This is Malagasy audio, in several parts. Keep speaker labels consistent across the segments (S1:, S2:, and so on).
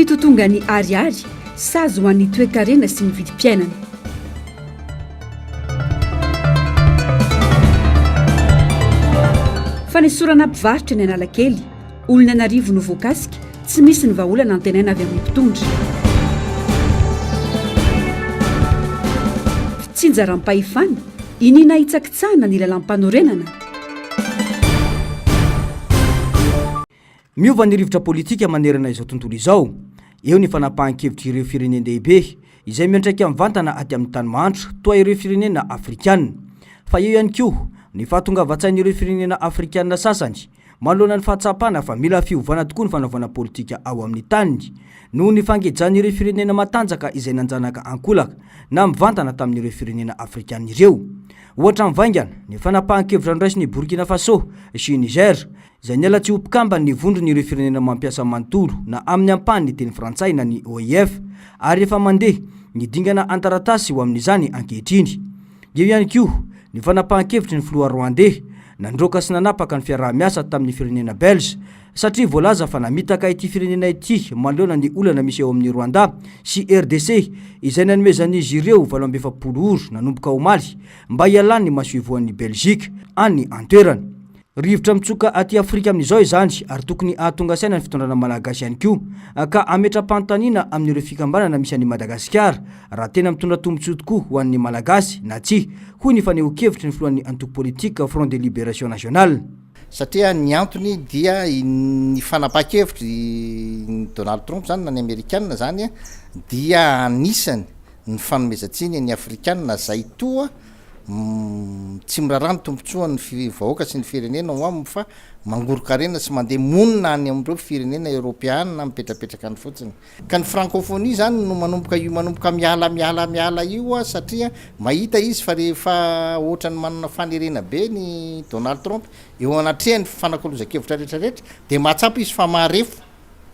S1: fitotonga ny ariary sazy ho an'ny toe-karena sy ny vidim-piainana. Fanesorana mpivarotra ny Analakely, olona narivo no voakasika, tsy misy ny vahaolana antenaina avy amin'ny mpitondra. Fitsinjaram-pahefana, inina hitsakitsahana ny lalam-panorenana.
S2: Miova ny rivotra politika manerana izao tontolo izao. Eo ny fanapahan-kevitra ireo firenena-dehibe izay miantraika mivantana aty amin'ny tanimanitra toa ireo firenena afrikanina. Fa eo ihany koa ny fahatongavan-tsain'ireo firenena afrikanina sasany manoloana ny fahatsapana fa mila fiovana tokoa ny fanaovana politika ao amin'ny taniny noho ny fangejan'ireo firenena matanjaka izay nanjanaka ankolaka na mivantana tamin'ireo firenena afrikanina ireo. Ohatra mivaingana ny fanapahan-kevitra ndraisiny Burkina Faso sy Niger izay niala tsy hopikamba ny vondron'ireo firenena mampiasa manontolo na amin'ny ampahany ny teny frantsay na ny OIF ary efa mandeha ny dingana antaratasy ho amin'izany ankehitriny. Eo ihany koa ny fanapahan-kevitry ny filoha Rwandais nandroaka sy nanapaka ny fiaraha-miasa tamin'ny firenena Belge satria voalaza fa namitaka ity firenena ity manoloana ny olana misy eo amin'ny Rwanda sy RDC izay nanomezan'izy ireo 27 ora nanomboka omaly mba hialany masoivoan'ny Belgique any antoerana. Rivotra mitsoka aty Afrika amin'izao izany ary tokony ahatonga saina ny fitondrana malagasy ihany koa ka ametra-panontaniana amin'ireo fikambanana misy an'i Madagasikara raha tena mitondra tombontsoa tokoa ho an'ny malagasy na tsy, hoy ny faneho-kevitry ny filohan'ny antoko politika Front de Libération Nationale.
S3: Satria ny antony dia ny fanapahan-kevitry ny Donald Trump zany na ny Amerikanina zany dia anisany ny fanomezantsiny ny Afrikanina zay toa tsy mirarano tombontsoa ny vahoaka sy ny firenena ho aminy fa mangorokarena sy mandeha monina any amin'ireo firenena Europeana mipetrapetraka ny fotsiny. Ka ny francophonie zany no manomboka miala io satria mahita izy fa rehefa ohatra ny manana fanerena be ny Donald Trump eo anatrehany fanakalozan-kevitra rehetrarehetra dia mahatsapa izy fa maharefo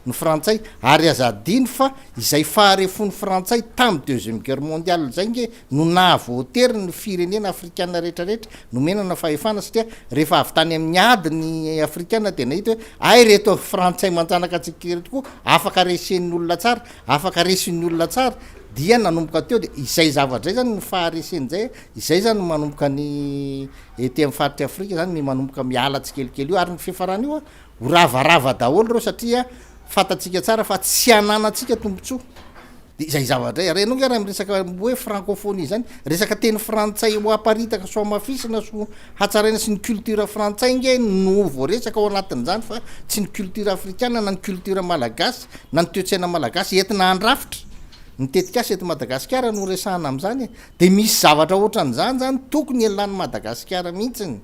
S3: ny frantsay ary azadiny fa izay faharefon'ny frantsay tamin'ny deuxième guerre mondiale zay nge no nahavoatery ny firenena afrikanina rehetrarehetra no menana fahefana satria rehefa avy tany amin'ny ady ny afrikanina dia nahita hoe ay reto frantsay manjanaka antsika reto koa afaka resen'ny olona tsara afaka resin'ny olona tsara dia nanomboka teo dia izay zavatra zay zany ny faharesen'izay izay zany manomboka ny ety amin'ny faritra Afrika zany manomboka miala tsikelikely io ary ny fiafarana io ho ravarava daholo reo satria fatatsika tsara fa tsy ananatsika tombontsoa. Dia izay zavatra renao nge raha miresaka hoe francophonie zany resaka teny frantsay ho aparitaka so mafisina so hatsaraina sy ny culture frantsay nge no voaresaka ao anatin'izany fa tsy ny culture afrikana na ny culture malagasy na ny toe-tsaina malagasy entina andrafitra nitetika asy eto Madagasikara no resahana amin'izany dia misy zavatra ohatran'izany zany tokony ialany Madagasikara mihitsiny.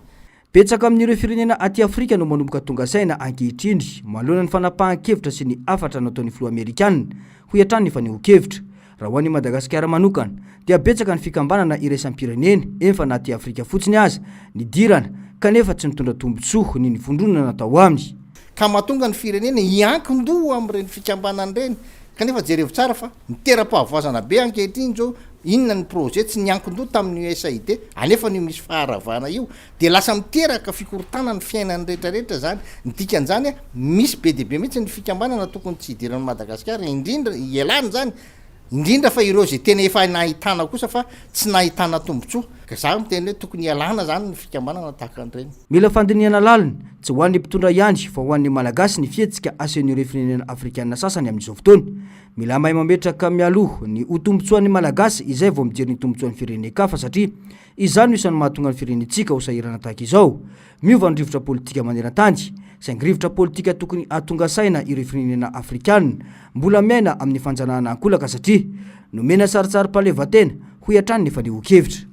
S2: Betsaka amin'ireo firenena aty Afrika no manomboka tonga saina ankehitriny manoloana ny fanapahan-kevitra sy ny afatra nataon'ny filoha Amerikanina ho hiatrany ny faneho-kevitra. Raha ho an'i Madagasikara manokana dia betsaka ny fikambanana iraisam-pirenena efa naty Afrika fotsiny aza ny dirana kanefa tsy nitondra tombontsoa ny vondronana natao aminy.
S3: Ka mahatonga ny firenena hiankin-doha amin'ireny fikambanana ireny kanefa jerevo tsara fa nitera-pahavoazana be ankehitriny zao inona ny projet tsy niankin-doha tamin'ny USAID anefa ny misy faharavana io dia lasa miteraka fikorotana ny fiainany rehetrarehetra zany dikan'izany misy be dia be mihitsy ny fikambanana tokony tsy hidiran'ny Madagasikara indrindra ialany zany indrindra fa ireo zay tena efa nahitana kosa fa tsy nahitana tombontsoa ka za miteny hoe tokony ialana zany ny fikambanana tahaka an'ireny.
S2: Mila fandiniana lalina tsy ho an'ny mpitondra ihany fa ho an'ny malagasy ny fihetsika asean'ireo firenena afrikanina sasany amin'izao fotoana. Mila mahay mametraka mialoha ny ho tombotsoan'ny malagasy izay vao mijery ny tombotsoan'ny firenena-kafa satria izany no isan'ny mahatonga ny firenentsika ho sahirana tahaka izao. Miova ny rivotra politika maneran-tany saingy rivotra politika tokony ahatonga saina ireo firenena afrikanina mbola miaina amin'ny fanjanahana ankolaka satria nomena saritsary-palevatena ho hiatrany ny faneho-kevitra.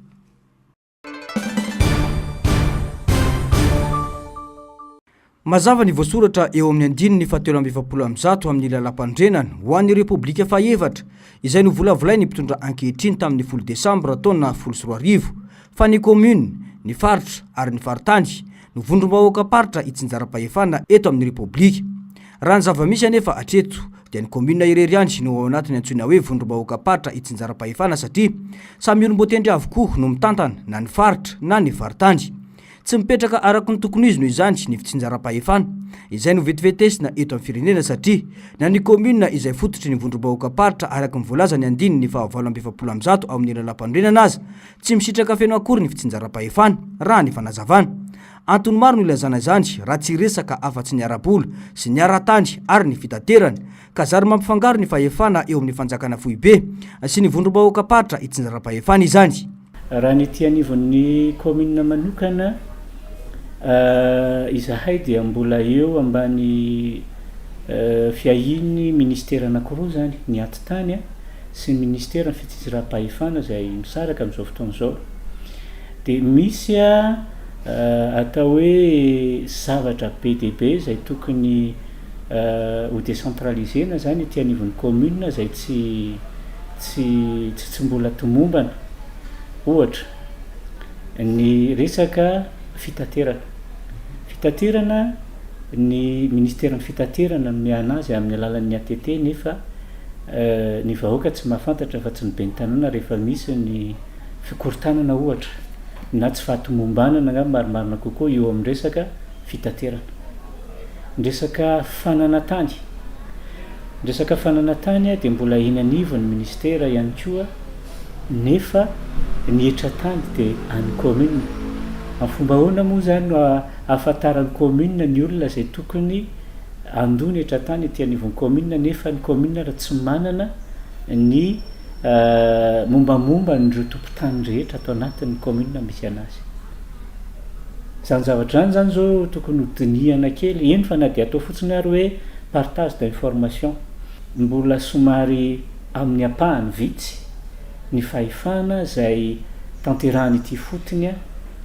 S2: Mazava ny voasoratra eo amin'ny andininy fa-320 amin'ny lalam-pandrenana ho an'ny Repoblika Fahefatra izay no volavolainy mpitondra ankehitriny tamin'ny 10 Desambra taona 2020 fa ny commune, ny faritra ary ny faritany no vondrom-bahoaka paritra itsinjaram-pahefana eto amin'ny Repoblika. Raha ny zava-misy anefa atreto dia ny commune irery ihany no ao anatiny antsoina hoe vondrom-bahoaka paritra itsinjaram-pahefana satria samy olom-botendry avokoa no mitantana na ny faritra na ny faritany. tsy mipetraka araky ny tokony izy noho izany ny fitsinjaram-pahefana. Izay no vetivetesina eto amin'ny firenena satria na ny commune izay fototry ny vondrom-bahoaka paritra araky ny voalaza ny andiny ny Vaovao Mbs Alarobia ao amin'ny lalam-pandrenana azy tsy misitraka feno akory ny fitsinjaram-pahefana raha ny fanazavana. Antony maro no ilazana izany raha tsy resaka afa-tsy ny ara-bola sy ny ara-tany ary ny fitaterana ka zary mampifangaro ny fahefana eo amin'ny fanjakana foibe sy ny vondrom-bahoaka paritra itsinjaram-pahefana izany.
S4: Raha ny tianivon'ny commune manokana izahay dia mbola eo ambany fiahiny ministera anankiroa zany ny atitany sy ministera ny fitsinjaram-pahefana zay misaraka amin'izao fotoana izao. Dia misy atao hoe zavatra be dia be zay tokony ho décentralisena zany tianivon'ny commune zay tsy mbola tomombana. Ohatra ny resaka fitaterana ny ministera ny fitaterana miana azy amin'ny alalan'ny ATT nefa ny vahoaka tsy mahafantatra fa tsy ny bentanana rehefa misy ny fikorontanana ohatra na tsy fahatomombanana nga marimarina kokoa eo amin'ny resaka fitaterana. Ny resaka fananatany dia mbola inanivon'ny ministera ihany koa nefa ny etratany dia any commune. Amin'ny fomba ahoana moa zany no ahafantaran'ny commune ny olona zay tokony andony etratany tianivon'ny commune nefa ny commune raha tsy manana ny mombamomba nyreo tompotany rehetra atao anatin'ny commune misy anazy. Zany zavatra zany zao tokony hodinihana kely eny fa na dia atao fotsiny ary hoe partage d'information mbola somary amin'ny apahany vitsy ny fahefana zay tanterahany ity fotony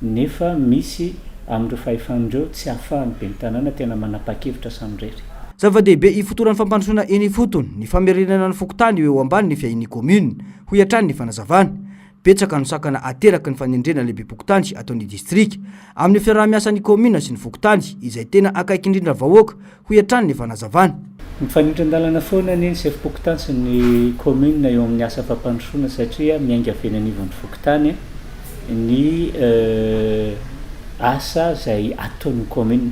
S4: nefa misy amin'ireo fahefan'ireo tsy ahafahany be ny tanàna tena manapa-kevitra samirery.
S2: Zava-dehibe ifotoran'ny fampandrosoana eny fotony ny famerenana ny fokotany eo ambany ny fiahin'ny commune ho iatrany ny fanazavana. Betsaka no sakana ateraky ny fanendrena lehibe pokotany ataon'ny district amin'ny fiaraha-miasan'ny commune sy ny fokotany izay tena akaiky indrindra vahoaka ho iatrany ny fanazavana.
S4: Mifanindran-dalana foana ny chef pokotany sy ny commune eo amin'ny asa fampandrosoana satria miainga venanivon'ny fokotany ny asa zay ataon'ny commune.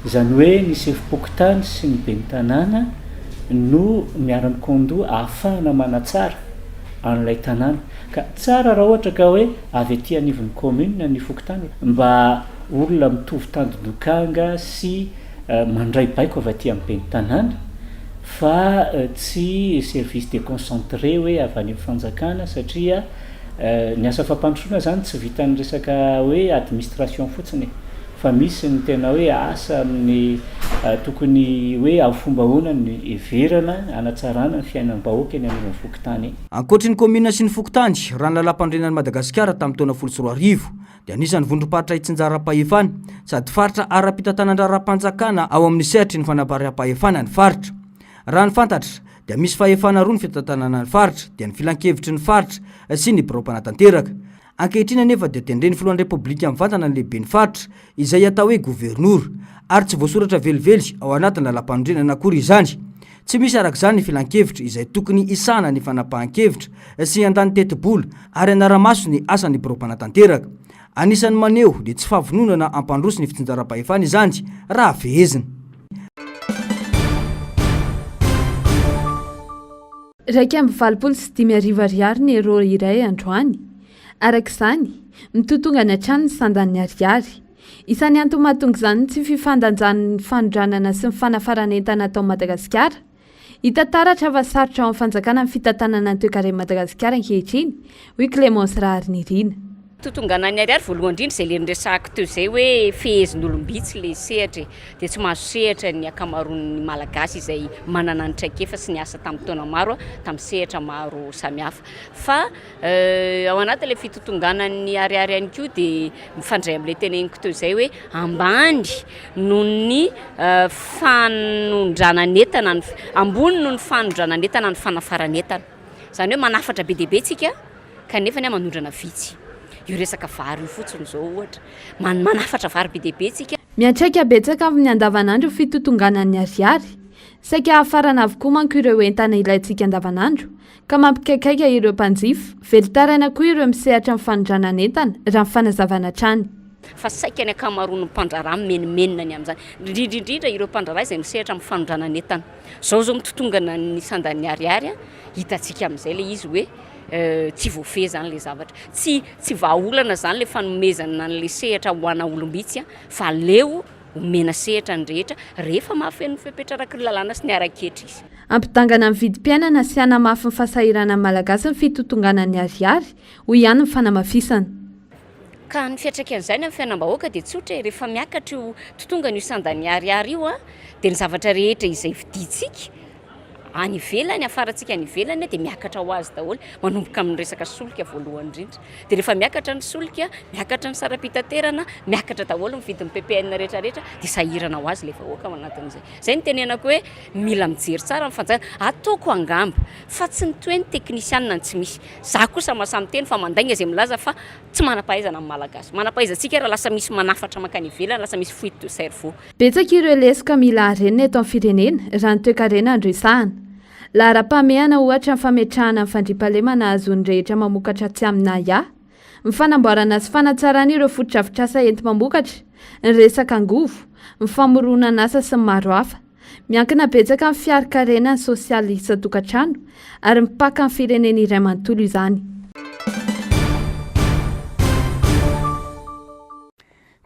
S4: Izany hoe ny chef pokotany sy ny ben'ny tanàna no miara-mikondo ahafahana manatsara an'ilay tanàna. Ka tsara raha ohatra ka hoe avy aty anivon'ny commune ny fokotany mba olona mitovy tandodokanga sy mandray baiko avy aty amin'ny ben'ny tanàna fa tsy service déconcentré hoe avy any amin'ny fanjakana satria ny asa fampandrosoana zany tsy vitan'ny resaka hoe administration fotsiny fa misy ny tena hoe asa amin'ny tokony hoe amin'ny fomba ahoana ny everana anatsarana ny fiainan'ny vahoaka eny amin'ny fokotany.
S2: Ankoatry ny commune sy ny fokotany raha ny lalam-pandrenan'i Madagasikara tamin'ny taona 2010 dia anisan'ny vondrom-paritra itsinjaram-pahefana sady faritra ara-pitantanandrara-panjakana ao amin'ny sehatry ny fanambaraham-pahefana ny faritra. Raha ny fantatra dia misy fahefana roa ny fitantanana ny faritra dia ny filan-kevitry ny faritra sy ny birao-panatanteraka. Ankehitriny nefa dia tendren'ny filohan'ny repoblika mivantana ny lehiben'ny faritra izay atao hoe gouvernour ary tsy voasoratra velively ao anatin'ny lalam-pandrenana akory izany. Tsy misy arak'izany ny filan-kevitra izay tokony isana ny fanapahan-kevitra sy andany teti-bola ary anara-maso ny asan'ny birao-panatanteraka. Anisan'ny maneho dia tsy fahavononana ampandroso ny fitsinjaram-pahefana izany raha fehezina.
S5: Raika amby 25 ariary ny euro iray androany. Arak'izany, mitotonga ny hatrany ny sandan'ny ariary. Isan'ny antony mahatonga izany tsy fifandanjan'ny fanondranana sy ny fanafaranentana atao Madagasikara. Hita taratra fa sarotra ao amin'ny fanjakana ny fitantanana ny toe-karen'i Madagasikara ankehitriny, hoy Clémence Raharnirina.
S6: Totongana ny ariary voalohany indrindra izay le niresahako teo izay hoe fehezin'olombitsy le sehatra dia tsy mahazo sehatra ny akamaroan'ny malagasy izay manana ny traikefa sy ny asa tamin'ny taona maro tamin'ny sehatra maro samihafa fa ao anatin'ilay fitotonganan'ny ariary ihany koa dia mifandray amin'ilay teneniko teo izay hoe ambany noho ny fanondranan'entana ambony noho ny fanondranan'entana ny fanafaran'entana izany hoe manafatra be dia be tsika kanefa ny manondrana vitsy. Io resaka vary io fotsiny zao ohatra manafatra vary be dia be tsika.
S5: Miantraika betsaka amin'ny andavanandro fitotonganan'ny ariary. Saika hafarana avokoa manko ireo entana ilayntsika andavanandro ka mampikaikaika ireo mpanjifa, velon-tarana koa ireo misehatra amin'ny fanondranan'entana raha ny fanazavana trany.
S6: fa saika ny akamaroany mpandrarah menimenina ny amin'izany indrindrindrindra ireo mpandrarah izay misehatra amin'ny fanondrana ny entana zao mitotongana ny sandany ariary hitantsika amin'izay le izy hoe tsy voafehy zany le zavatra tsy vahaolana zany le fanomezana n'le sehatra ho ana olombitsy fa leo omena sehatra ny rehetra rehefa mahafeno fepetraraky ny lalàna sy ny araketra izy
S5: ampitangana amin'ny vidim-piainana sy anamafy ny fahasahirana malagasy ny fitotongana ny ariary ho ihany ny fanamafisana
S6: ka ny fiatraikany amin'ny fiainam-bahoaka dia tsotra rehefa miakatra io totongana io sandany ariary io dia ny zavatra rehetra izay vidintsika any ivelany afaratsika any ivelany dia miakatra ho azy daholo manomboka amin'ny resaka solika voalohany indrindra dia rehefa miakatra ny solika miakatra ny sara-pitaterana miakatra daholo ny vidin'ny PPN rehetrarehetra dia sahirana ho azy le vahoaka manatin'izay zay ny tenenako hoe mila mijery tsara ny fanjana ataoko angamba fa tsy ny toe ny teknisianina ny tsy misy za kosa masamy teny fa mandaigna izay milaza fa tsy manam-pahaizana amin'ny malagasy manam-pahaizantsika raha lasa misy manafatra makany ivelany lasa misy fuite de cerveau
S5: betsaka ireo lesoka mila harenina eto amin'ny firenena raha ny toe-karena andresahana lahara-pamehana ohatra ny fametrahana ny fandriam-pahalemana azon'ny rehetra mamokatra tsy amina ia ny fanamboarana sy fanatsarana ireo fototra-vitrasa enti-mamokatra ny resaka angovo ny famoronana asa sy ny maro hafa miankina betsaka ny fiarakarena ny sosialy isa-tokantrano ary mipaka ny firenena iray manontolo izany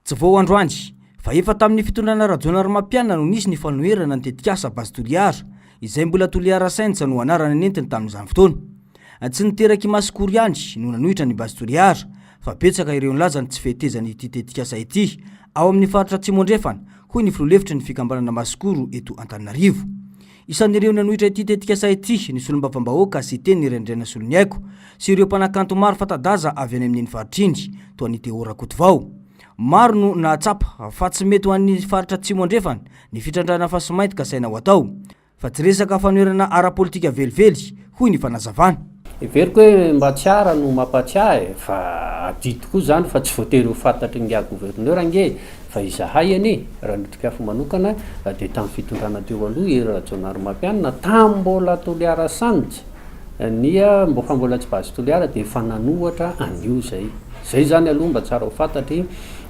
S2: tsy vao androany fa efa tamin'ny fitondrana rajona ry-mampianina no nisy ny fanoherana ny tetikasa basy toliara izay mbola toliara saintsa no anarana nentiny tamin'izany fotoana tsy niteraky masikory ihany no nanohitra ny basy toliara fa betsaka ireo nlaza ny tsy fehetezany ity tetikasa ity ao amin'ny faritra Tsimondrefana hoy ny filoalefitra ny fikambanana masikoro eto Antananarivo isan'ireo nanohitra ity tetikasa ity ny solombavambahoaka sy teny rendraina soloniaiko sy ireo mpanakanto maro fatadaza avy any amin'ny faritrindy toa ny Teora Kotovao maro no nahatsapa fa tsy mety ho an'ny faritra Tsimondrefana ny fitrandrana fasimaity ka saina ho atao fa tsy resaka fanoherana ara-politika velively hoy ny fanazavana
S7: everiko hoe mba tsiara no mampatsiahy fa adito koa zany fa tsy voatery ho fantatry ngia gouverneur ange fa izahay anie raha notrikafo manokana dia tamin'ny fitondrana teo aloha erajonary mampianina tambola toliara sanitsy nia mbofa mbola tsy basy toliara dia efa nanohatra anio zay zany aloha mba tsara ho fantatry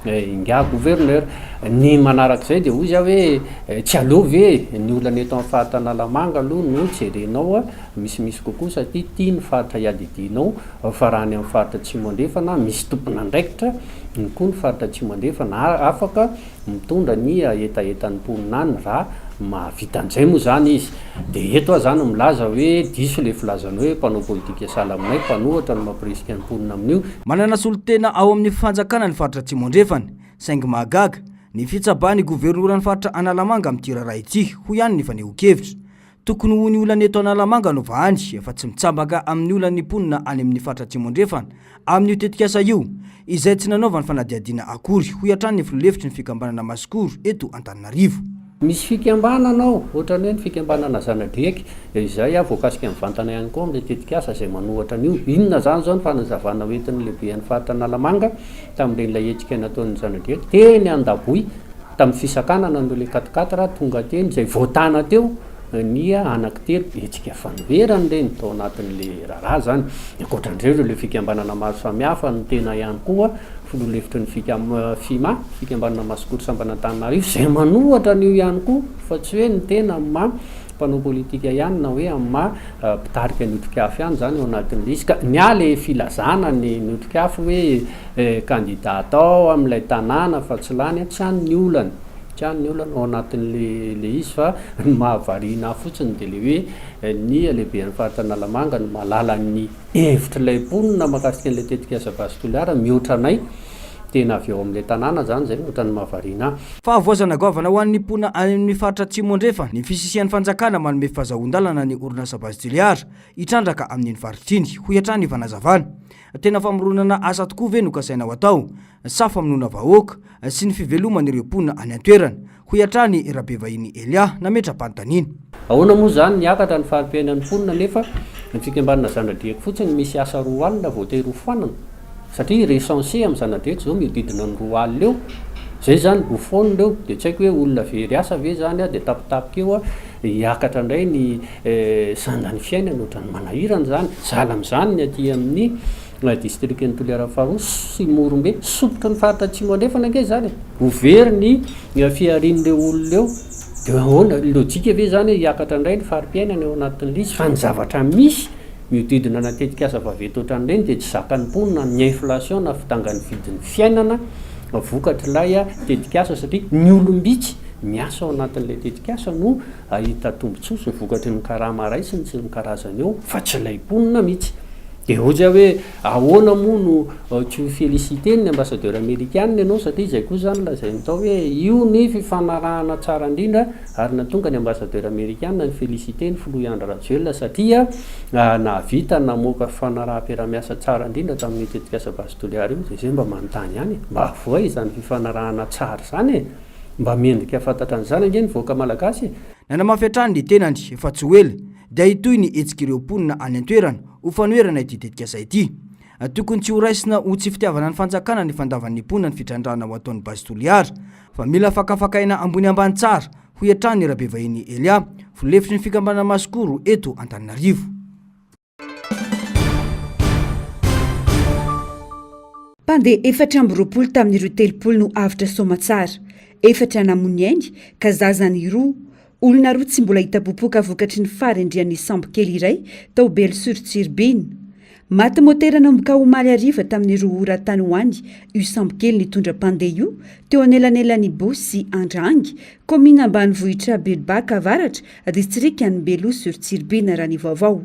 S7: ingia gouverneur ny manarak'izay dia ozy hoe tsy alovy ny olana eto amin'ny fahatanalamanga aloha no jerenao misimisy kokoa satria tia ny faritra iadidinao fa raha ny amin'ny faritra Tsimondrefana misy tompona andraikitra ny koa ny faritra Tsimondrefana afaka mitondra ny etaetan'ny mponina any raha mahavitan'izay moa zany izy dia eto zany milaza hoe diso le filazany hoe mpanao politika sala aminay mpanohatra no mampirisika ny mponina amin'io
S2: manana solotena ao amin'ny fanjakana ny faritra Tsimondrefana saingy mahagaga ny fitsabany governoran'ny faritra Analamanga amin'ity raharaha ity ho ihany ny faneho-kevitra tokony ho ny olana eto Analamanga no vahandy efa tsy mitsabaka amin'ny olan'ny mponina any amin'ny faritra Tsimondrefana amin'io tetikasa io izay tsy nanaovany fanadiadiana akory ho iatrany ny filoalefitry ny fikambanana masikoro eto Antananarivo
S7: misy fikambananao ohatrany hoe ny fikambanana zanadreky izay voakasika amin'ny vantana ihany koa amin'ilay tetikasa izay manohatra an'io inona zany zao ny fanazavana hoentin'ny lehibe an'ny faritra Analamanga tamin'ilay hetsika nataon'ny zanadreky teny an-daboy tamin'ny fisakanana no le 4 tonga teny izay voatana teo ny anankitelo hetsika fanoverany le ny tao anatin'le raharaha zany ankoatran'ireo le fikambanana maro samihafa ny tena ihany koa filoalefitry ny fikambanana masikoro samban'Antananarivo izay manohatra an'io ihany koa fa tsy hoe ny tena mpanao politika ihany na hoe amma mpitarika ny otrikafo ihany zany ao anatin'le izy ka ny le filazana ny otrikafo hoe kandidata ao amin'ilay tanàna fa tsy lany tsy any olana ao anatin'le izy fa ny mahavariana fotsiny dia le hoe ny lehibe an'ny faritra Analamanga no malala ny hevitra ilay mponina mahakasika an'ilay tetikasa basy toliara mihoatra anay tena avy eo amin'ilay tanàna zany zay ohatrany mahavariana
S2: fa avoazana govana ho an'ny mponina any amin'ny faritra Tsimondrefana ny fisisian'ny fanjakana manome fahazahon-dalana ny orinasa basy toliara hitrandraka amin'iny faritriny ho iatrany fanazavana tena famoronana asa tokoa ve no kasaina ho atao sa famonona vahoaka sy ny fiveloman'ireo mponina any an-toerana ho iatrany rabe vahiny Elia nametra-panontaniana
S7: ahoana moa zany niakatra ny farim-piainan'ny mponina nefa ny fikambanana zanadreky fotsiny misy asa roa alina voatery ho fanana satria recense amin'ny zanadreky zao miodidina ny 2 alina eo zay zany bofony reo dia tsy haiko hoe olona very asa ve zany dia tapitapika eo hiakatra indray ny sandany fiainana ohatrany manahirana zany zala amin'izany ny aty amin'ny district ny toliara faharoa sy morombe sopotra ny faritra atsimo andrefana ange zany overy ny fiarin'le olona eo de ahoana lojika ave zany hiakatra indray ny farim-piainana eo anatin'lizy fa ny zavatra misy miodidina natetika asa vavetotra an'ireny de tsy zakany mponina ny inflation na fitangany vidin'ny fiainana vokatra lay a tetikasa satria ny olombitsy miasa ao anatin'la tetikasa no ahita tombontsoso vokatry ny karama raisiny sy ny karazany eo fa tsy lay mponina mihitsy de ohatra hoe ahoana moa no tsy félicité ny ambassadeur américain ianao satria izay koa zany lazay mitao hoe io ny fifanarahana tsara indrindra ary natonga ny ambassadeur américain ny félicité ny filoha andra rajoelona satria navita namoaka fifanaraha-piaramiasa tsara indrindra tamin'ny tetikasa bastoliary io de zay mba manontany ihany mba voa izany fifanarahana tsara zany mba mendrika fantatra an'izany ange ny voaka malagasy
S2: nanamafiatrany ny tenandry efa tsy oely dia itoy ny etsika ireo mponina any an-toerana ho fanoerana ity tetikasa ity tokony tsy ho raisina ho tsy fitiavana ny fanjakana ny fandavan'ny mponina ny fitrandrana ho ataon'ny bastoliary fa mila fakafakaina ambony ambany tsara ho iatrany rabe vahiny Elia folefitry ny fikambanana masikoro eto Antananarivo.
S1: Pandeha 420 tamin'ireo 30 no avitra somatsara 4 namony ainy ka zazany roa olona roa tsy mbola hitapopoka vokatry ny farendrian'ny sambo kely iray tao Belle-sur-Turbine maty motera nanomboka omaly ariva tamin'ny roa ora tany hoany io sambo kely nitondra mpandeha io teo anelanelan'ny Bosy sy Andrangy komina ambanivohitra Belbaka avaratra distrika ny Belle-sur-Turbine raha ny vaovao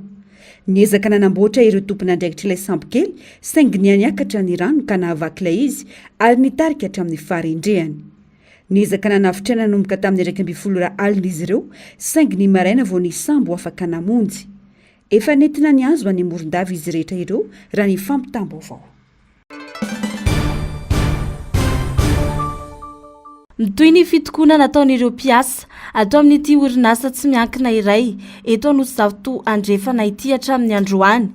S1: niezaka nanamboatra ireo tompon'andraikitra ilay sambo kely saingy niakatra ny rano ka nahavaky ilay izy ary nitarika hatramin'ny farendreany. Niezaka nanavitra nanomboka tamin'ny 12 alina izy ireo saingy ny maraina vao ny sambo afaka namonjy. Efa nentina ny azo any amoron-davy izy rehetra ireo raha ny fampitam-baovao.
S8: Toy ny fitokonana nataon'ireo mpiasa atao amin'ity orinasa tsy miankina iray eto Anosizato andrefana ity hatramin'ny androany.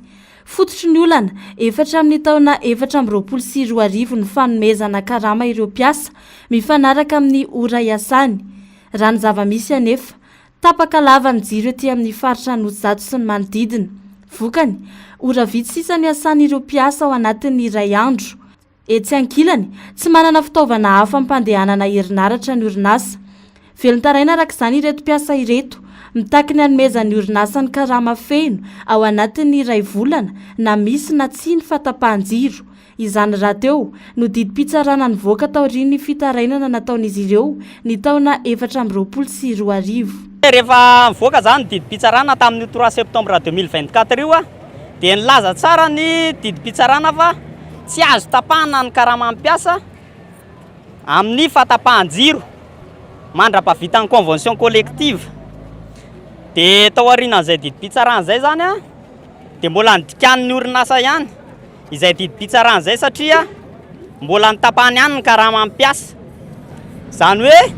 S8: Fototry ny olana 4/4/2024 ny fanomezana karama ireo mpiasa mifanaraka amin'ny ora iasany. Raha ny zava-misy anefa tapaka lava ny jiro ety amin'ny faritra Anosizato sy ny manodidina. Vokany ora vitsy sisa ny asany ireo mpiasa ao anatin'ny iray andro. Etsy ankilany tsy manana fitaovana hafa mpandehanana herinaratra ny orinasa. Velon-taraina arak'izany ireto mpiasa ireto mitaky ny hanomezan'ny orinasa ny karama feno ao anatin'ny iray volana na misy na tsy ny fatapahan-jiro. Izany raha teo no didim-pitsarana nivoaka taorian'ny fitarainana nataon'izy ireo ny taona 2024.
S9: Rehefa nivoaka zany didim-pitsarana tamin'ny 3 septembre 2024 io dia nilaza tsara ny didim-pitsarana fa tsy azo tapahana ny karama mpiasa amin'ny fatapahan-jiro mandra-pahavitan'ny convention collective. Dia tao aorianan'izay didim-pitsarana zay zany dia mbola nidikan'ny orinasa ihany izay didim-pitsarana zay satria mbola nitapahany ihany ny karama mpiasa. Zany hoe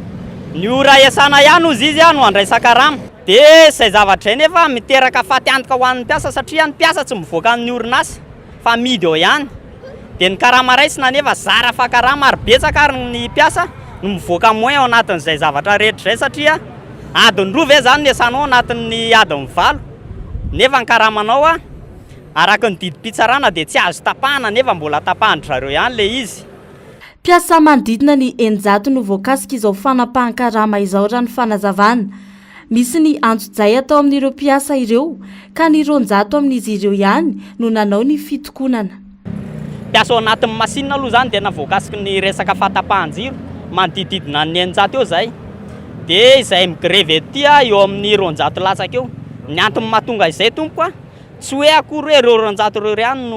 S9: ny ora iasana ihany ozy izy no andraisa karama. Dia izay zavatra nefa miteraka faty antoka ho an'ny mpiasa satria ny mpiasa tsy mivoaka ny orinasa fa midy eo ihany. Dia ny karama raisina nefa zara fa karama ary betsaka ary ny mpiasa no mivoaka moin ao anatin'izay zavatra rehetra zay satria adiny roa ve zany niasanao anatin'ny adiny 5 nefa ny karamanao araka ny didim-pitsarana dia tsy azo tapahana nefa mbola tapahany zareo ihany le izy.
S8: Mpiasa manodidina ny 900 no voakasika izao fanapahan-karama izao raha ny fanazavana. Misy ny antso-jay atao amin'ireo mpiasa ireo ka ny 200 amin'izy ireo ihany no nanao ny fitokonana.
S9: Mpiasa ao anatin'ny masinina aloha zany dia navoakasika ny resaka fatapahan-jiro manodididina ny 900 eo zay. Dia izay migreve ety eo amin'ny 200 latsaka eo. Ny antony mahatonga izay tompoka tsy hoe akory hoe 200 ireo ihany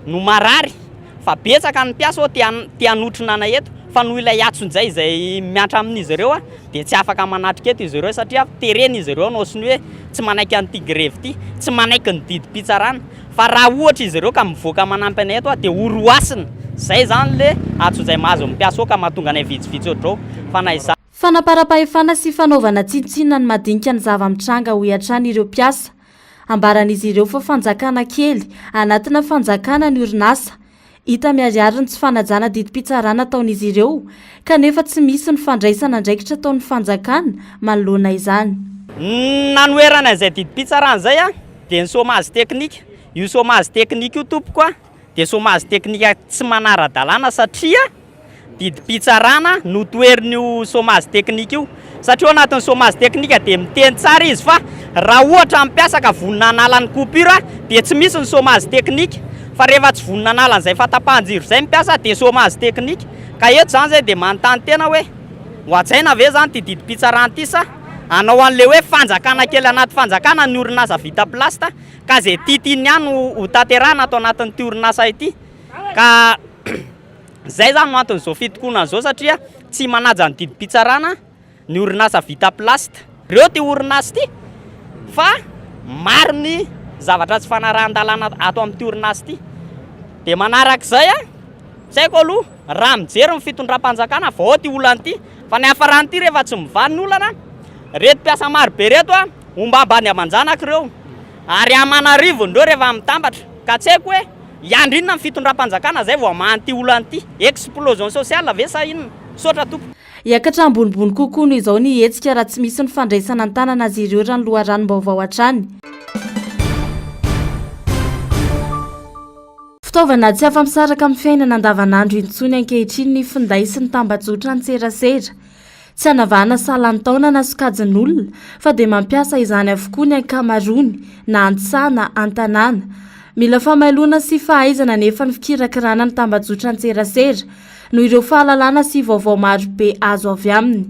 S9: no marary fa betsaka ny mpiasa tia hanotrina ana eto fa noho ilay atson'izay izay miatra amin'izy ireo dia tsy afaka manatrika eto izy ireo satria terena izy ireo no sy ny hoe tsy manaiky an'ity greve ity tsy manaiky ny didim-pitsarana fa raha ohatra izy ireo ka mivoaka manampy anay eto dia horoasina. Zay zany le atson'izay mahazo mpiasa ka mahatonga anay vitsivitsy ohatrao fa na izany.
S8: Fanapara-pahefana sy fanaovana tsinontsinona ny madinika ny zava-mitranga ho hiatrany ireo mpiasa. Ambaran'izy ireo fa fanjakana kely anatina fanjakana ny orinasa. Hita miariary ny tsy fanajana didim-pitsarana ataon'izy ireo kanefa tsy misy ny fandraisana andraikitra ataon'ny fanjakana manoloana izany.
S9: Nanoerana izay didim-pitsarana zay dia ny chômage teknika io chômage technique io tompoko a de chômage technique tsy manara-dalàna satria didim-pitsarana no toerin'io chômage technique io satria ao anatin'ny chômage technique de miteny tsara izy fa raha ohatra mampiasa ka vonona analany coupure de tsy misy ny chômage technique fa rehefa tsy vonona analan'izay fatapahan-jiro zay mipiasa de chômage technique ka eto zany zay de manontany tena hoe ho ajaina ve zany ty didim-pitsarana ty sa anao an'le hoe fanjakana kely anaty fanjakana ny orinasa vita plasta ka zay tiatiany ihany ho tanterahana atao anatin'ity orinasa ity ka zay zany no anton'izao fitokonana zao satria tsy manaja ny didim-pitsarana ny orinasa vita plasta reo ty orinasa ty fa maro ny zavatra tsy fanarahan-dalàna ato amin'ity orinasa ty de manarak'izay a tsy haiko aloha raha mijery ny fitondram-panjakana vao ty olana ty fa ny hafarany ty rehefa tsy mivany ny olana reto mpiasa maro be reto a omba ambany amanjanaka reo ary amanarivondreo rehefa mitambatra ka tsy haiko hoe iandro inona ny fitondram-panjakana zay vao mahanyty olana ty explosion sociale ve sa inona sotra tompo
S8: iakatra ambonimbony kokoa noho izao ny hetsika raha tsy misy ny fandraisana an-tanana azy ireo raha ny loharanom-baovao hatrany fitaovana tsy afa-misaraka amin'ny fiainana andavanandro intsony ankehitriny ny finday sy ny tambajotra ny serasera tsy hanavahana salan'ny taona na sokajin'olona fa dia mampiasa izany avokoa ny ankamarony na antsaha na antanàna mila famailona sy fahaizana nefa ny fikirakirana ny tambajotra ny serasera noho ireo fahalalana sy vaovao maro be azo avy aminy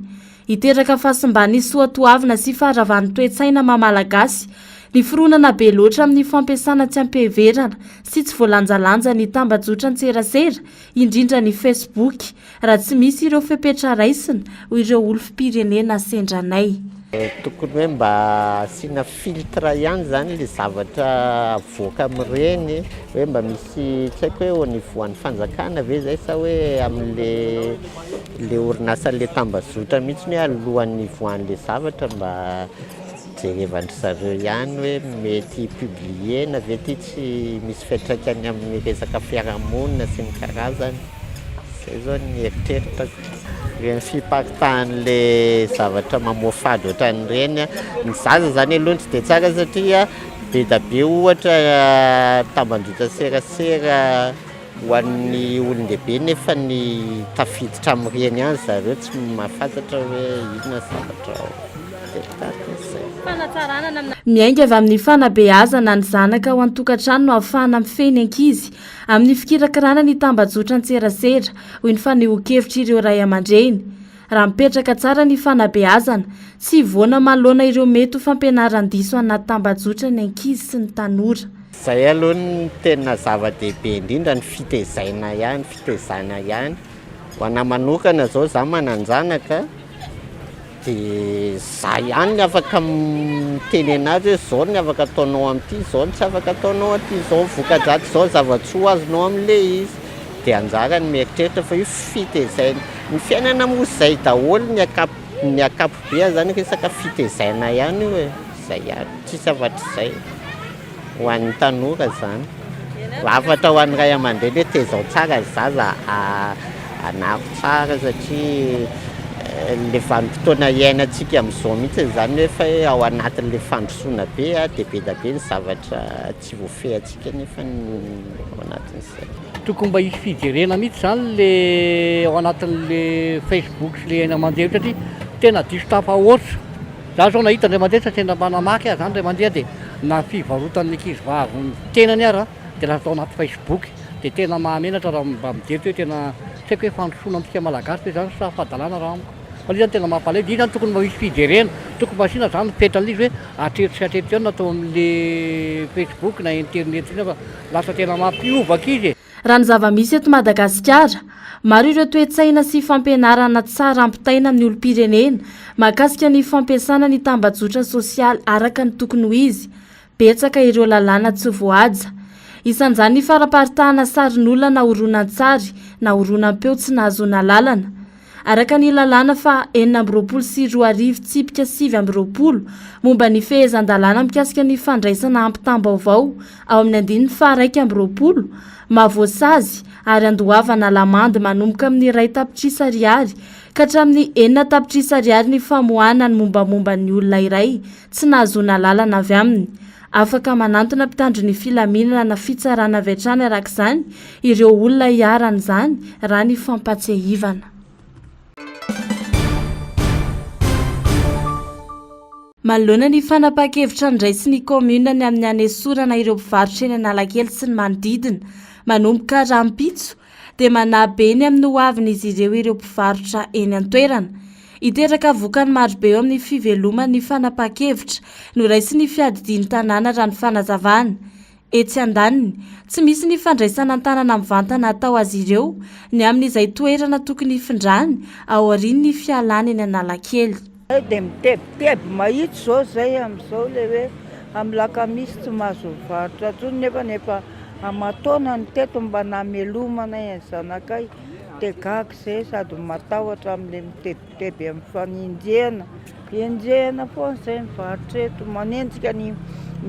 S8: hiteraka fahasimbany soatoavina sy faharavan'ny toe-tsaina mamalagasy ny fironana be loatra amin'ny fampiasana tsy ampiheverana sy tsy voalanjalanja ny tambajotra ny serasera indrindra ny Facebook raha tsy misy ireo fepetra raisina ho ireo olom-pirenena sendranay
S10: tokony hoe mba asiana filtre ihany zany le zavatra avoaka amin'ireny hoe mba misy tsy haiko hoe ao nivoan'ny fanjakana ve zay sa hoe amin'le le orinasa le tambazotra mihitsy hoe alohan'ny voan'le zavatra mba jerevandry zareo ihany hoe mety publier na ve ty tsy misy fiantraikany amin'ny resaka fiarahamonina sy ny karazany zay zao ny eritreritako reny fiparitahan'le zavatra mamoafady ohatran'ireny ny zaza zany aloha tsy de tsara satria be da be ohatra tambandrotra serasera ho an'ny olon-dehibe nefa ny tafiditra amin'ireny ihany zareo tsy mahafantatra hoe inona zavatra
S8: miainga avy amin'ny fanabeazana ny zanaka ho an-tokantrano no ahafahana mifeny ankizy amin'ny fikirakirana ny tambajotra ny serasera hoy ny fanehoan-kevitra ireo ray aman-dreny raha mipetraka tsara ny fanabeazana tsy voana maloana ireo mety ho fampianaran-diso anaty tambajotra ny ankizy sy ny tanora
S10: zay aloha ny tena zava-dehibe indrindra ny fitezana ihany ho ana manokana zao za mananjanaka de za ihany ny afaka miteny anazy hoe zao ny afaka ataonao amin'ity zao ny tsy afaka ataonao aty zao voka-draty zao zavatsoa azonao amin'le izy de anjara ny mieritreritra fa io fitezaina ny fiainana moa zay daholo ny akapobe zany resaka fitezaina ihany hoe zay ihany tsisy afatrizay ho an'ny tanora zany afatra ho an'ny ray aman-dreny hoe tezao tsara zaza anako tsara satria le vanim-potoana iainantsika amin'izao mihitsy zany hoe fa ao anatin'le fandrosoana be de be da be ny zavatra tsy voafehantsika nefa ao anatin'izay
S7: tokony mba hisy fijerena mihitsy zany le ao anatin'le Facebook sy le aina mandeha satria tena diso tafahoatra za zao nahita ndray mandeha sa tena manamaky a zany ray mandeha de na fivarotan'ny ankizy vavy ny tenany ara de lasa tao anaty Facebook de tena mahamenatra raha mba mijery hoe tena tsy haiko hoe fandrosoana amintsika malagasy hoe zany sa fahadalàna raha amiko fa zany tena mampalay dy zany tokony mba hisy fijerena tokony mba asiana zany mipetrana izy hoe atreritry atreritry ihany natao amin'le Facebook na internet iny fa lasa tena mampiovaka izy
S8: raha ny zava-misy eto Madagasikara maro ireo toe-tsaina sy fampianarana tsara ampitaina amin'ny olom-pirenena mahakasika ny fampiasana ny tambajotra sosialy araka ny tokony ho izy betsaka ireo lalàna tsy voaja isan'izany ny faraparitahana sarin'olona na horonan-tsary na horonan-peo tsy nahazoana lalana araka ny lalàna fa 4 sy 2 tsipika 7 momba ny fehezan-dalàna mikasika ny fandraisana ampitam-baovao ao amin'ny 9 mahavoasazy ary andohavana lamandy manomboka amin'ny 2 tapitrisa ariary ka hatramin'ny 4 tapitrisa ariary ny famohana ny mombamomba ny olona iray tsy nahazoana lalana avy aminy. Afaka manantona mpitandro ny filaminana na fitsarana avy hatrany arak'izany ireo olona hiaran'izany raha ny fampatsiahivana. Manoloana ny fanapa-kevitra ndraisy ny komuna ny amin'ny hanesorana ireo mpivarotra eny Analakely sy ny manodidina manomboka rahampitso dia manabeny amin'ny hoaviny izy ireo mpivarotra eny an-toerana. Iteraka vokany marobe eo amin'ny fiveloman'ny fanapa-kevitra no raisy ny fiadidiany tanàna raha ny fanazavana. Etsy andaniny, tsy misy ny fandraisana tanana mivantana atao azy ireo ny amin'izay toerana tokony hifindrany ao aorian'ny fialana eny Analakely.
S11: Dia mitebiteby mahitsy zao zay amin'izao le hoe amin'ny lakamisy tsy mahazo varotra tsony nefa amatona ny teto mba namelomana eny zanakay dia gaga zay sady matahotra amin'le mitebiteby amin'ny fanenjehana foana zay mivarotra eto manenjika ny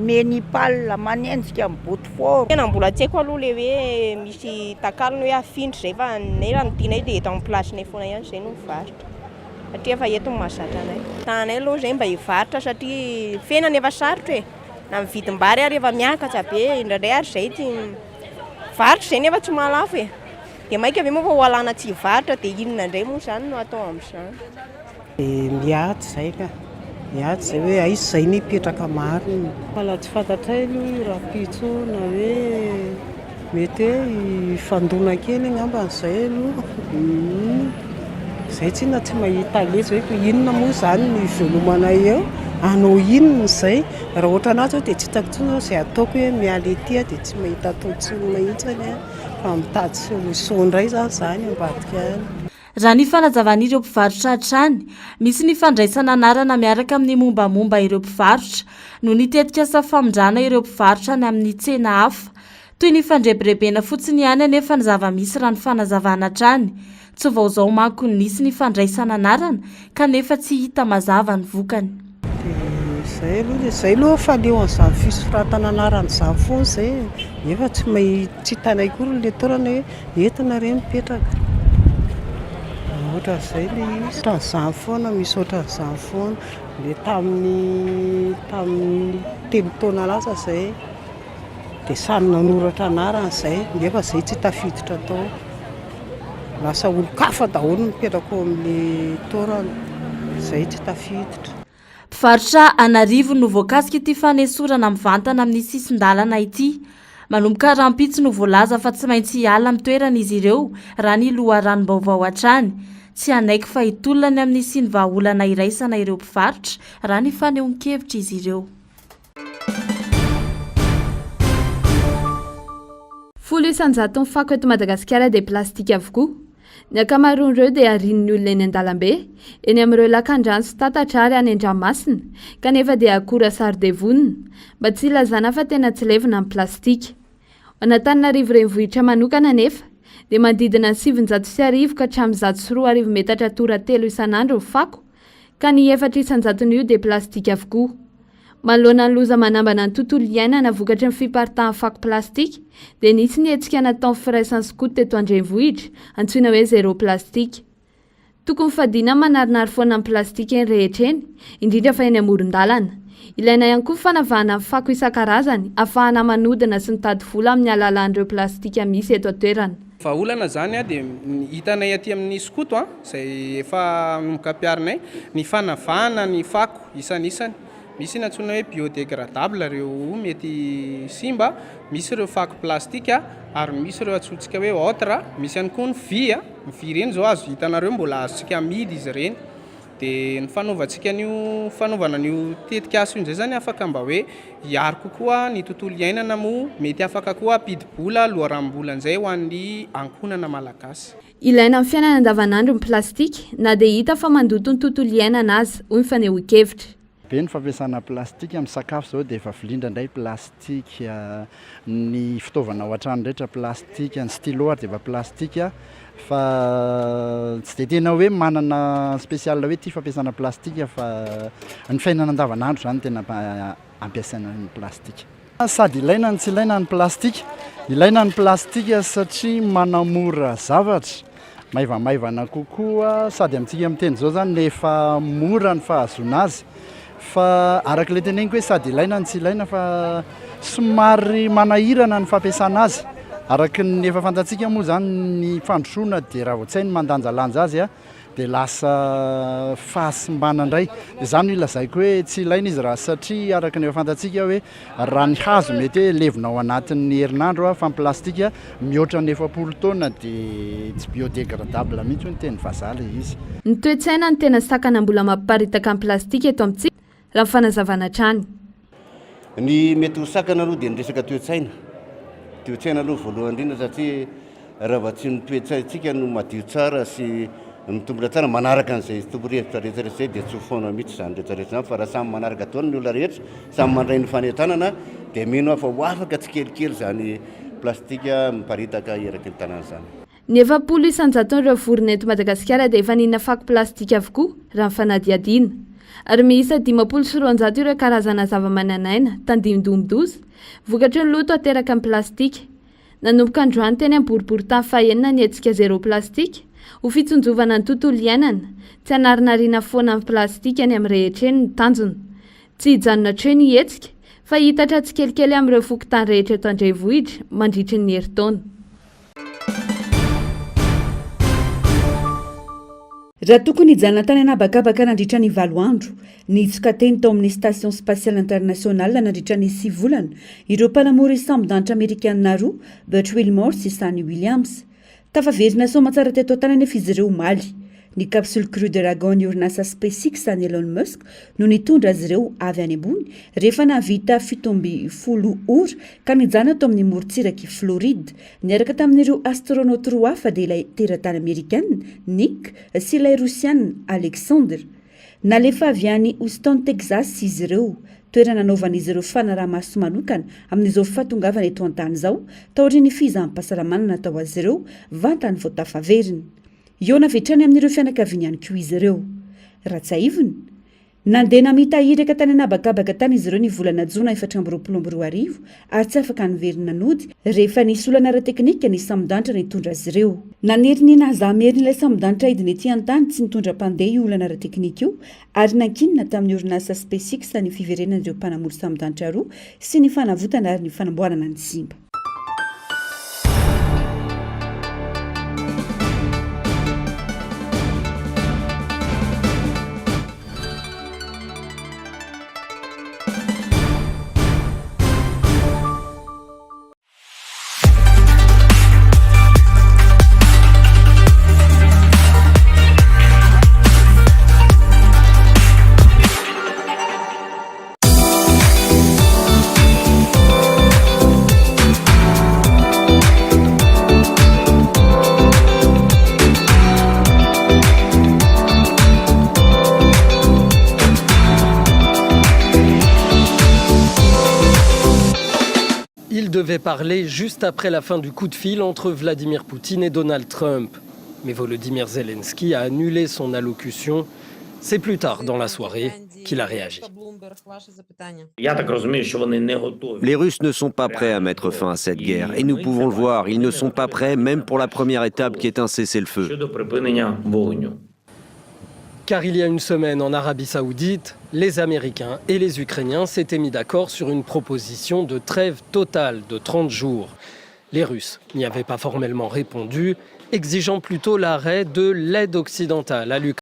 S11: menipalina manenjika amin'ny botiforo.
S12: Tena mbola tsy haiko aloha le hoe misy takalony hoe afindra zay fa nera ny tianay dia eto amin'ny plasinay foana ihany zay no mivarotra. Satria efa eto mahazatra anay. Tananay aloha zay mba hivarotra satria fenany efa sarotra e. Na mividim-bary ary efa miakatra be indraindray ary zay tsy varotra zay nefa tsy mahalafo e. Dia maika ve moa fa ho alana tsy hivarotra dia inona indray moa zany no atao amin'izany.
S13: Miaty zay ka. Miaty zay hoe aizy zay ny petraka mariny. Mala tsy fantatray aloha rahampitso na hoe mety hoe fandona kely angamba zay aloha. Zay tsy na tsy mahita lezy hoe inona moa zany ny velomana eo. Anao inona izay raha ohatra anazy dia tsy hitako tsony izay ataoko hoe miala ety dia tsy mahita atao tsony mahitsany fa mitady solution indray zany ambadika any.
S8: Raha ny fanazavan'ireo mpivarotra hatrany, misy ny fandraisana anarana miaraka amin'ny mombamomba ireo mpivarotra no nitetika safamondrana ireo mpivarotra ny amin'ny tsena hafa toy ny fandrebirebena fotsiny ihany anefa ny zava-misy raha ny fanazavana hatrany. Tsy vaozao manko nisy ny fandraisana anarana kanefa tsy hita mazava ny vokany.
S13: Zay aloha fa leo an'izany fisoratana anarana izany foana zay nefa tsy hitanay kory le torana hoe entina ireny mipetraka. Ohatra izay le ohatran'izany foana misy ohatran'izany foana le tamin'ny 3 taona lasa zay dia samy nanoratra anarana izay nefa zay tsy tafiditra tao. Lasa olo-kafa daholo mipetraka ao amin'ny torana izay tsy tafiditra.
S8: Mpivarotra Anarivo no voakasika ity fanesorana mivantana amin'ny sisin-dalana ity. Manomboka rahampitso no voalaza fa tsy maintsy hiala amin'ny toerana izy ireo raha ny loharanon vaovao hatrany. Tsy hanaiky fa hitolona ny amin'ny siny vahaolana iraisana ireo mpivarotra raha ny fanehoan-kevitra izy ireo.
S5: Folo isanjato fako eto Madagasikara dia plastika avokoa. Ny akamaroan'ireo dia arian'ny olona eny an-dalambe, eny amin'ireo lakan-drano sy tatatra ary any an-dranomasina, kanefa dia akora saro-devonina, mba tsy ilazana fa tena tsy levina amin'ny plastika. An'Antananarivo renivohitra manokana nefa, dia manodidina 700 ka hatramin'ny 104 metatra tora-telo isan'andro ny fako, ka ny 400 dia plastika avokoa. Manoloana ny loza manambana ny tontolo iainana vokatry ny fiparitahan'ny fako plastika dia nisy ny hetsika nataon'ny firaisan'ny skoto teto an-drenivohitra antsoina hoe zéro plastika. Tokony fadiana manarinary foana amin'ny plastika eny rehetra eny, indrindra fa eny amoron-dalana. Ilaina ihany koa fanavahana amin'ny fako isan-karazany ahafahana manodina sy mitady vola amin'ny alalan'ireo plastika misy eto an-toerana.
S14: Vahaolana zany dia hitanay aty amin'ny skoto izay efa nokapiarinay ny fanavahana ny fako isan'isany. Misy ny antsoina hoe biodégradable ireo mety simba, misy ireo fako plastika ary misy ireo atsotsika hoe autre, misy ihany koa ny vy ireny zao azo hitanareo mbola azontsika amidy izy ireny. Dia ny fanaovana an'io tetikaso io zany afaka mba hoe hiaro kokoa ny tontolo iainana moa mety afaka koa ampidi-bola loharanom-bola izay ho an'ny ankonana malagasy.
S5: Ilaina amin'ny fiainana andavanandro ny plastika na dia hita fa mandoto ny tontolo iainana azy hoy ny fanehoan-kevitra.
S15: Be ny fampiasana plastika amin'ny sakafo zao dia efa vilindra indray plastika, ny fitaovana ao an-trano rehetra plastika, ny stylo ary dia efa plastika, fa tsy dia tena hoe manana spesial hoe ity fampiasana plastika fa ny fiainana andavanandro zany tena ampiasaina ny plastika. Sady ilaina ny tsy ilaina ny plastika, ilaina ny plastika satria manamora zavatra maivamaivana kokoa sady amintsika miteny zao zany nefa mora ny fahazona azy fa araka le teneniko hoe sady ilaina ny tsy ilaina fa somary manahirana ny fampiasana azy araka ny efa fantatsika moa zany ny fandrosoana dia raha voatsainy mandanjalanja azy a dia lasa fahasimbana indray dia zany ilazaiko hoe tsy ilaina izy raha satria araka ny efa fantatsika hoe raha ny hazo mety hoe levina ao anatin'ny herinandro a fa ny plastika mihoatra ny 4 taona dia tsy biodégradable mihitsy hoe ny teny vazaha le izy.
S5: Ny toe-tsaina ny tena sakana mbola mamparitaka ny plastika eto amintsika raha fanazavana trany.
S16: Ny mety ho sakana aloha dia ny resaka toe-tsaina aloha voalohany indrindra satria raha va tsy ny toe-tsaintsika no madio tsara sy mitombona tsara manaraka an'izay tombo-revitra rehetrarehetra zay dia tsy ho foana mihitsy izany rehetrarehetra izany fa raha samy manaraka taona ny olona rehetra samy mandray ny fanentanana dia mino afa ho afaka tsy kelikely izany plastika miparitaka eraky ny tanàna izany.
S5: Ny 700 isan-jaton'ireo vorona eto Madagasikara dia efa nina fako plastika avokoa raha ny fanadihadiana. Ary miisa 500 ireo karazana zava-mananaina tandimodondoza vokatry ny loto ateraka amin'ny plastika. Nanomboka androany teny amin'ny boriboritany fahaenina ny hetsika zéro plastika ho fitsonjovana ny tontolo iainana, tsy hanarinariana foana amin'ny plastika any amin'ny rehetra eny ny tanjona. Tsy hijanona hatreny hetsika fa hitatra tsy kelikely amin'ireo fokotany rehetra eto Andrenivohitra mandritry ny herintaona.
S1: Raha tokony hijanona tany anabakabaka nandritra ny 7 andro, nihitsoka teny tao amin'ny station spatiale internationale nandritra ny 6 volana ireo mpanamory sambon-danitra amerikanina roa Butch Wilmore sy Sunny Williams. Tafaverina soamantsara teto tany anefa izy ireo omaly. Ny capsule Crew Dragon ny orinasa SpaceX any Elon Musk no nitondra azy ireo avy any ambony rehefa navita 70 ora ka nijana tao amin'ny morontsiraky Floride niaraka tamin'ireo astronaute roa hafa dia ilay teratany amerikanina Nick sy ilay rosianina Alexander. Nalefa avy any Houston, Texas izy ireo. Toerana nanaovan'izy ireo fanaraha-maso manokana amin'izao fatongavana eto an-tany izao taorian'ny fizahan-pahasalamana natao azy ireo vantany vao tafaverina. Eo navetrany amin'ireo fianakaviany ihany koa izy ireo. Ratsaivony nandeha namitahiryka tany anabakabaka tany izy ireo ny volana Jona 2022 ary tsy afaka niverina nody rehefa nisy olana ara-teknika ny sambon-danitra nitondra azy ireo. Nanery ny nazameriny ilay sambon-danitra idiny ety an-tany tsy nitondra mpandeha io olana ara-teknika io ary nankinina tamin'ny orinasa SpaceX ny fiverenan'ireo mpanamory sambon-danitra roa sy ny fanavotana ary ny fanamboarana ny simba.
S17: Il devait parler juste après la fin du coup de fil entre Vladimir Poutine et Donald Trump. Mais Volodymyr Zelensky a annulé son allocution. C'est plus tard dans la soirée qu'il a réagi.
S18: Les Russes ne sont pas prêts à mettre fin à cette guerre. Et nous pouvons le voir, ils ne sont pas prêts même pour la première étape qui est un cessez-le-feu.
S17: Car il y a une semaine en Arabie Saoudite, les Américains et les Ukrainiens s'étaient mis d'accord sur une proposition de trêve totale de 30 jours. Les Russes n'y avaient pas formellement répondu, exigeant plutôt l'arrêt de l'aide occidentale à l'Ukraine.